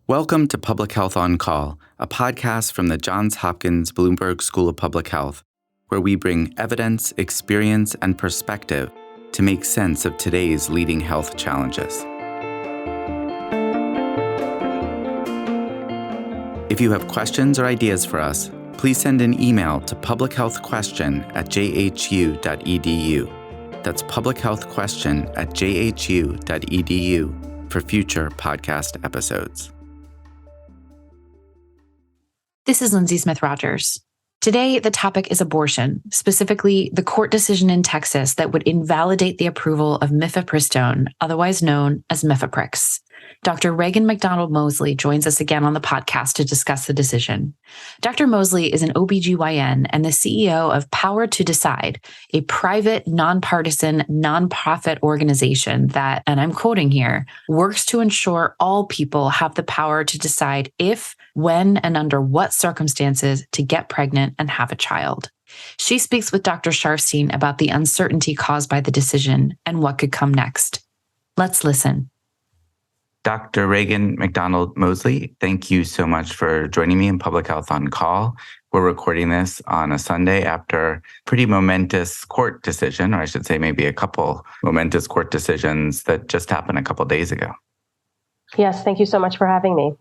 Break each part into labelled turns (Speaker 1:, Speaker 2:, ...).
Speaker 1: Welcome to Public Health on Call, a podcast from the Johns Hopkins Bloomberg School of Public Health, where we bring evidence, experience, and perspective to make sense of today's leading health challenges. If you have questions or ideas for us, please send an email to publichealthquestion@jhu.edu. That's publichealthquestion@jhu.edu for future podcast episodes.
Speaker 2: This is Lindsay Smith Rogers. Today, the topic is abortion, specifically the court decision in Texas that would invalidate the approval of mifepristone, otherwise known as Mifeprix. Dr. Reagan McDonald Mosley joins us again on the podcast to discuss the decision. Dr. Mosley is an OBGYN and the CEO of Power to Decide, a private, nonpartisan, nonprofit organization that, and I'm quoting here, works to ensure all people have the power to decide if, when, and under what circumstances to get pregnant and have a child. She speaks with Dr. Sharfstein about the uncertainty caused by the decision and what could come next. Let's listen.
Speaker 1: Dr. Reagan McDonald Mosley, thank you so much for joining me in Public Health on Call. We're recording this on a Sunday after a pretty momentous court decision, or I should say maybe a couple momentous court decisions that just happened a couple days ago.
Speaker 3: Yes, thank you so much for having me.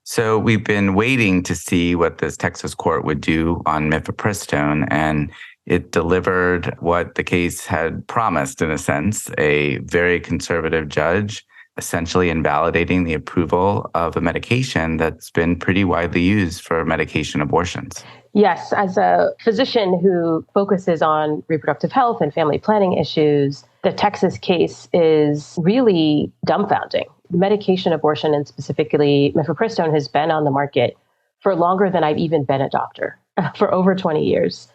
Speaker 1: So we've been waiting to see what this Texas court would do on mifepristone, and it delivered what the case had promised, in a sense, a very conservative judge essentially invalidating the approval of a medication that's been pretty widely used for medication abortions.
Speaker 3: Yes, as a physician who focuses on reproductive health and family planning issues, the Texas case is really dumbfounding. Medication abortion, and specifically mifepristone, has been on the market for longer than I've even been a doctor, for over 20 years.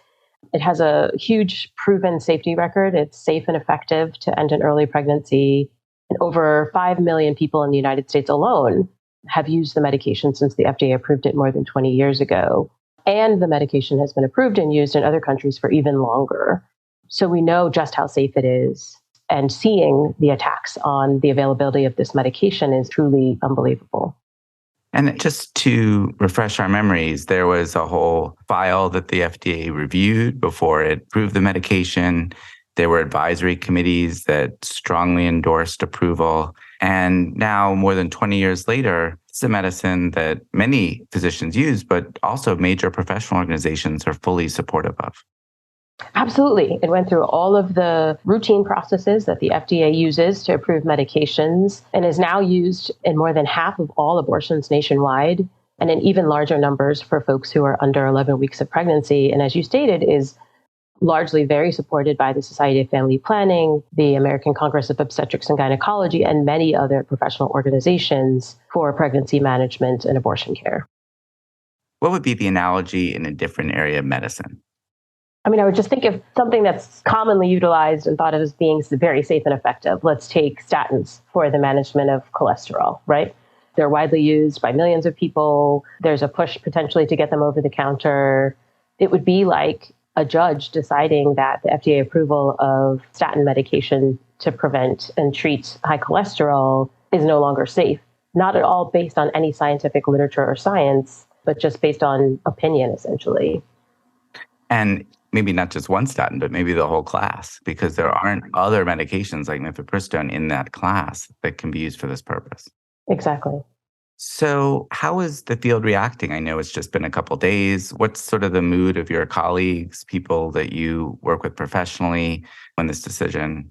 Speaker 3: It has a huge proven safety record. It's safe and effective to end an early pregnancy. And over 5 million people in the United States alone have used the medication since the FDA approved it more than 20 years ago. And the medication has been approved and used in other countries for even longer. So we know just how safe it is. And seeing the attacks on the availability of this medication is truly unbelievable.
Speaker 1: And just to refresh our memories, there was a whole file that the FDA reviewed before it approved the medication. There were advisory committees that strongly endorsed approval. And now, more than 20 years later, it's a medicine that many physicians use, but also major professional organizations are fully supportive of.
Speaker 3: Absolutely. It went through all of the routine processes that the FDA uses to approve medications and is now used in more than half of all abortions nationwide, and in even larger numbers for folks who are under 11 weeks of pregnancy. And as you stated, is largely very supported by the Society of Family Planning, the American Congress of Obstetrics and Gynecology, and many other professional organizations for pregnancy management and abortion care.
Speaker 1: What would be the analogy in a different area of medicine?
Speaker 3: I mean, I would just think of something that's commonly utilized and thought of as being very safe and effective. Let's take statins for the management of cholesterol, right? They're widely used by millions of people. There's a push potentially to get them over the counter. It would be like a judge deciding that the FDA approval of statin medication to prevent and treat high cholesterol is no longer safe. Not at all based on any scientific literature or science, but just based on opinion, essentially.
Speaker 1: And maybe not just one statin, but maybe the whole class, because there aren't other medications like mifepristone in that class that can be used for this purpose.
Speaker 3: Exactly.
Speaker 1: So how is the field reacting? I know it's just been a couple days. What's sort of the mood of your colleagues, people that you work with professionally on this decision?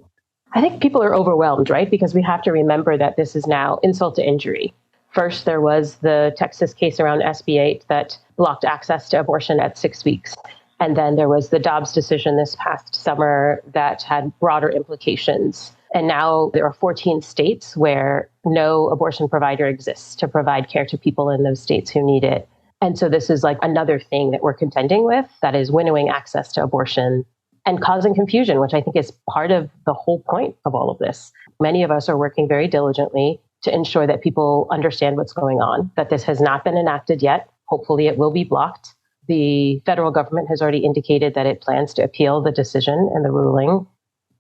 Speaker 3: I think people are overwhelmed, right? Because we have to remember that this is now insult to injury. First, there was the Texas case around SB 8 that blocked access to abortion at 6 weeks. And then there was the Dobbs decision this past summer that had broader implications. And now there are 14 states where no abortion provider exists to provide care to people in those states who need it. And so this is like another thing that we're contending with, that is winnowing access to abortion and causing confusion, which I think is part of the whole point of all of this. Many of us are working very diligently to ensure that people understand what's going on, that this has not been enacted yet. Hopefully it will be blocked. The federal government has already indicated that it plans to appeal the decision and the ruling.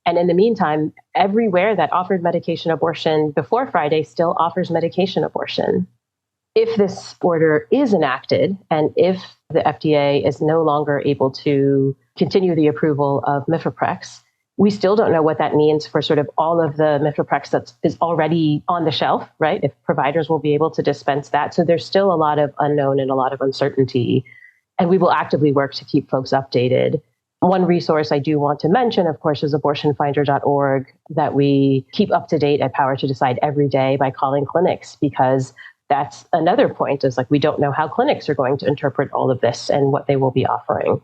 Speaker 3: And in the meantime, everywhere that offered medication abortion before Friday still offers medication abortion. If this order is enacted and if the FDA is no longer able to continue the approval of Mifeprex, we still don't know what that means for sort of all of the Mifeprex that is already on the shelf, right? If providers will be able to dispense that. So there's still a lot of unknown and a lot of uncertainty. And we will actively work to keep folks updated. One resource I do want to mention, of course, is abortionfinder.org that we keep up to date at Power to Decide every day by calling clinics, because that's another point is like, we don't know how clinics are going to interpret all of this and what they will be offering.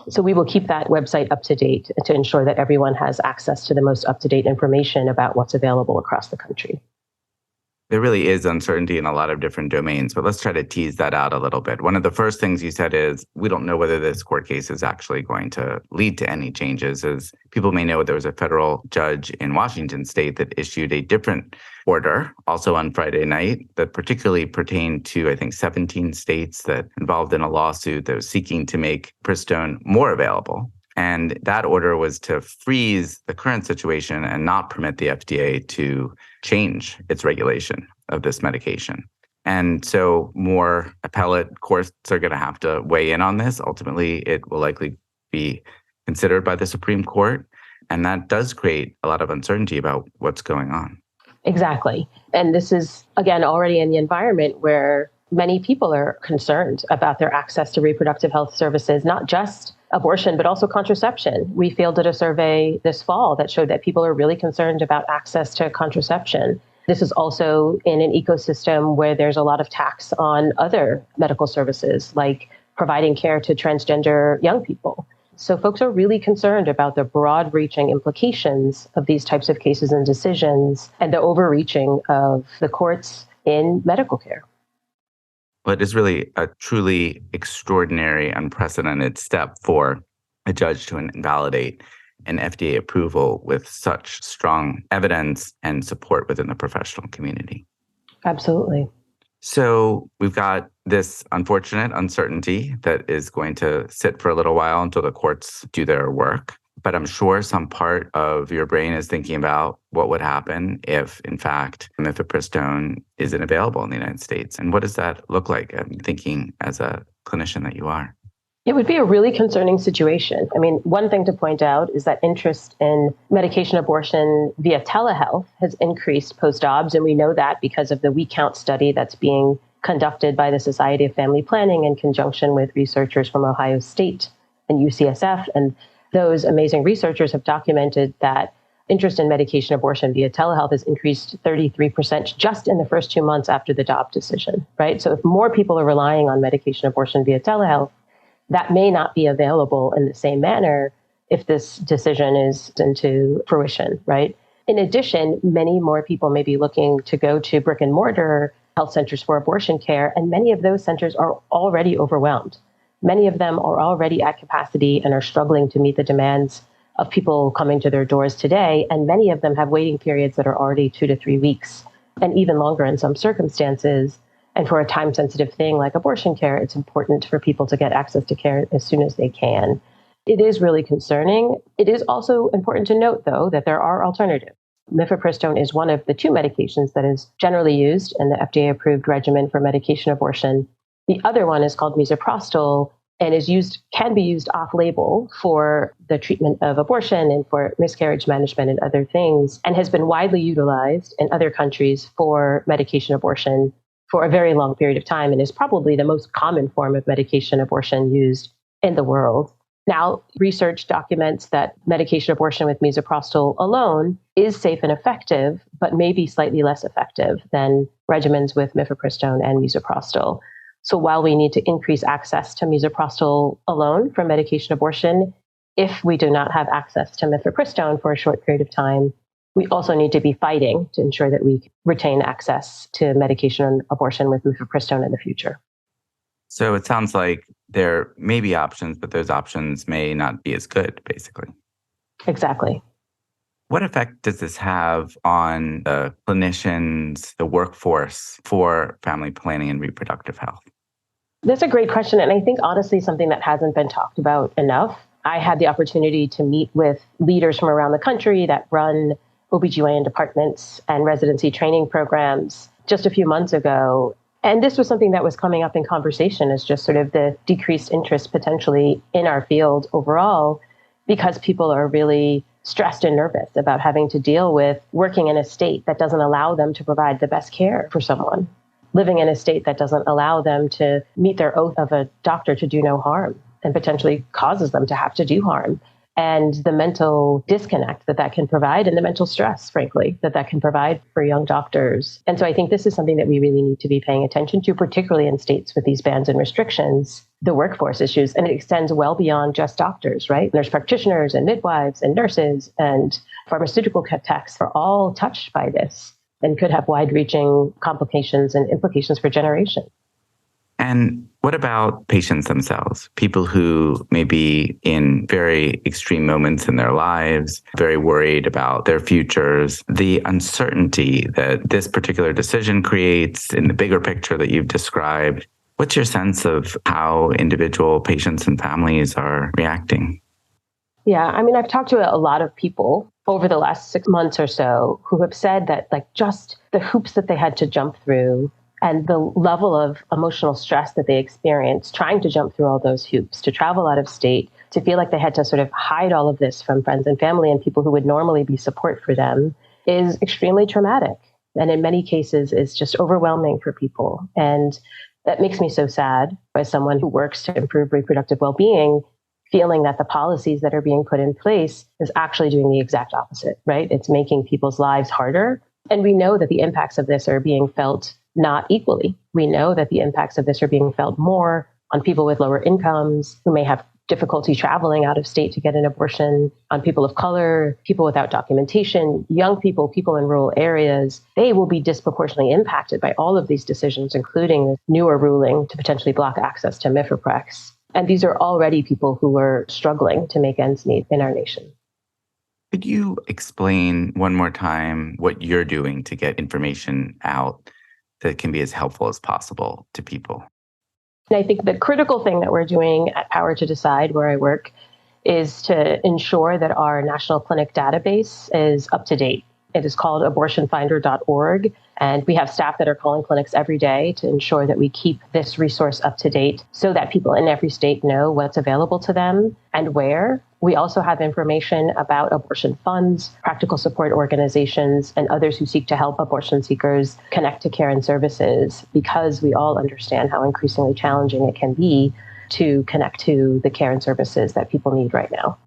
Speaker 3: So we will keep that website up to date to ensure that everyone has access to the most up-to-date information about what's available across the country.
Speaker 1: There really is uncertainty in a lot of different domains, but let's try to tease that out a little bit. One of the first things you said is we don't know whether this court case is actually going to lead to any changes. As people may know, there was a federal judge in Washington state that issued a different order, also on Friday night, that particularly pertained to, I think, 17 states that involved in a lawsuit that was seeking to make Pristone more available. And that order was to freeze the current situation and not permit the FDA to change its regulation of this medication. And so more appellate courts are going to have to weigh in on this. Ultimately, it will likely be considered by the Supreme Court. And that does create a lot of uncertainty about what's going on.
Speaker 3: Exactly. And this is, again, already in the environment where many people are concerned about their access to reproductive health services, not just abortion, but also contraception. We fielded a survey this fall that showed that people are really concerned about access to contraception. This is also in an ecosystem where there's a lot of tax on other medical services, like providing care to transgender young people. So folks are really concerned about the broad-reaching implications of these types of cases and decisions and the overreaching of the courts in medical care.
Speaker 1: Well, it is really a truly extraordinary, unprecedented step for a judge to invalidate an FDA approval with such strong evidence and support within the professional community.
Speaker 3: Absolutely.
Speaker 1: So we've got this unfortunate uncertainty that is going to sit for a little while until the courts do their work. But I'm sure some part of your brain is thinking about what would happen if, in fact, mifepristone isn't available in the United States. And what does that look like? I'm thinking as a clinician that you are.
Speaker 3: It would be a really concerning situation. I mean, one thing to point out is that interest in medication abortion via telehealth has increased post-obs. And we know that because of the WeCount study that's being conducted by the Society of Family Planning in conjunction with researchers from Ohio State and UCSF. And those amazing researchers have documented that interest in medication abortion via telehealth has increased 33% just in the first 2 months after the Dobbs decision, right? So if more people are relying on medication abortion via telehealth, that may not be available in the same manner if this decision is into fruition, right? In addition, many more people may be looking to go to brick and mortar health centers for abortion care, and many of those centers are already overwhelmed. Many of them are already at capacity and are struggling to meet the demands of people coming to their doors today. And many of them have waiting periods that are already 2 to 3 weeks and even longer in some circumstances. And for a time-sensitive thing like abortion care, it's important for people to get access to care as soon as they can. It is really concerning. It is also important to note, though, that there are alternatives. Mifepristone is one of the 2 medications that is generally used in the FDA-approved regimen for medication abortion. The other one is called misoprostol and can be used off-label for the treatment of abortion and for miscarriage management and other things, and has been widely utilized in other countries for medication abortion for a very long period of time and is probably the most common form of medication abortion used in the world. Now, research documents that medication abortion with misoprostol alone is safe and effective, but may be slightly less effective than regimens with mifepristone and misoprostol. So while we need to increase access to misoprostol alone for medication abortion, if we do not have access to mifepristone for a short period of time, we also need to be fighting to ensure that we retain access to medication abortion with mifepristone in the future.
Speaker 1: So it sounds like there may be options, but those options may not be as good, basically.
Speaker 3: Exactly.
Speaker 1: What effect does this have on the clinicians, the workforce for family planning and reproductive health?
Speaker 3: That's a great question. And I think, honestly, something that hasn't been talked about enough. I had the opportunity to meet with leaders from around the country that run OBGYN departments and residency training programs just a few months ago. And this was something that was coming up in conversation as just sort of the decreased interest potentially in our field overall, because people are really stressed and nervous about having to deal with working in a state that doesn't allow them to provide the best care for someone, living in a state that doesn't allow them to meet their oath of a doctor to do no harm and potentially causes them to have to do harm. And the mental disconnect that can provide, and the mental stress, frankly, that can provide for young doctors. And so I think this is something that we really need to be paying attention to, particularly in states with these bans and restrictions, the workforce issues. And it extends well beyond just doctors, right? Nurse practitioners and midwives and nurses and pharmaceutical techs are all touched by this and could have wide-reaching complications and implications for generations.
Speaker 1: And what about patients themselves? People who may be in very extreme moments in their lives, very worried about their futures, the uncertainty that this particular decision creates in the bigger picture that you've described. What's your sense of how individual patients and families are reacting?
Speaker 3: Yeah, I mean, I've talked to a lot of people over the last 6 months or so who have said that just the hoops that they had to jump through and the level of emotional stress that they experienced trying to jump through all those hoops, to travel out of state, to feel like they had to sort of hide all of this from friends and family and people who would normally be support for them, is extremely traumatic. And in many cases is just overwhelming for people. And that makes me so sad as someone who works to improve reproductive well-being, feeling that the policies that are being put in place is actually doing the exact opposite, right? It's making people's lives harder. And we know that the impacts of this are being felt not equally. We know that the impacts of this are being felt more on people with lower incomes who may have difficulty traveling out of state to get an abortion, on people of color, people without documentation, young people, people in rural areas. They will be disproportionately impacted by all of these decisions, including the newer ruling to potentially block access to Mifeprex. And these are already people who are struggling to make ends meet in our nation.
Speaker 1: Could you explain one more time what you're doing to get information out that can be as helpful as possible to people?
Speaker 3: And I think the critical thing that we're doing at Power to Decide, where I work, is to ensure that our national clinic database is up to date. It is called abortionfinder.org. And we have staff that are calling clinics every day to ensure that we keep this resource up to date so that people in every state know what's available to them and where. We also have information about abortion funds, practical support organizations, and others who seek to help abortion seekers connect to care and services, because we all understand how increasingly challenging it can be to connect to the care and services that people need right now.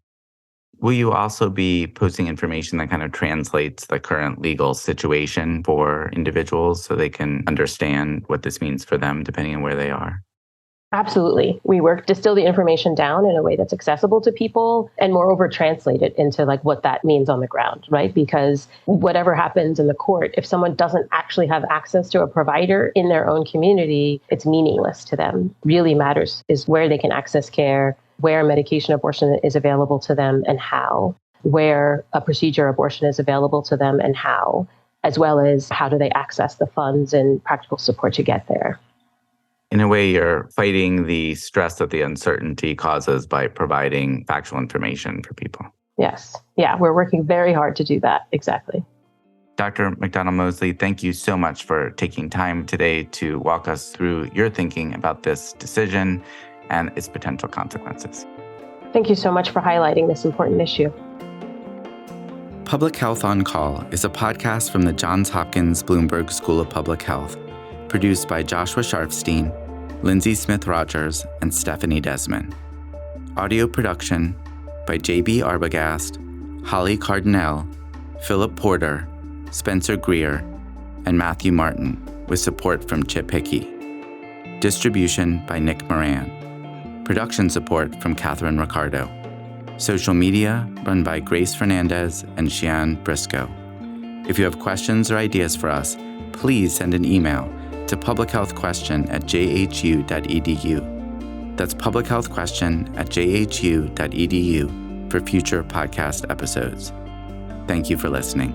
Speaker 1: Will you also be posting information that kind of translates the current legal situation for individuals so they can understand what this means for them depending on where they are?
Speaker 3: Absolutely. We work to distill the information down in a way that's accessible to people and moreover translate it into what that means on the ground, right? Because whatever happens in the court, if someone doesn't actually have access to a provider in their own community, it's meaningless to them. Really matters is where they can access care, where medication abortion is available to them and how, where a procedure abortion is available to them and how, as well as how do they access the funds and practical support to get there.
Speaker 1: In a way, you're fighting the stress that the uncertainty causes by providing factual information for people.
Speaker 3: Yes. Yeah, we're working very hard to do that. Exactly.
Speaker 1: Dr. McDonald-Mosley, thank you so much for taking time today to walk us through your thinking about this decision and its potential consequences.
Speaker 3: Thank you so much for highlighting this important issue.
Speaker 1: Public Health on Call is a podcast from the Johns Hopkins Bloomberg School of Public Health, produced by Joshua Sharfstein, Lindsay Smith-Rogers, and Stephanie Desmond. Audio production by J.B. Arbogast, Holly Cardinale, Philip Porter, Spencer Greer, and Matthew Martin, with support from Chip Hickey. Distribution by Nick Moran. Production support from Catherine Ricardo. Social media run by Grace Fernandez and Shian Briscoe. If you have questions or ideas for us, please send an email to publichealthquestion@jhu.edu. That's publichealthquestion@jhu.edu for future podcast episodes. Thank you for listening.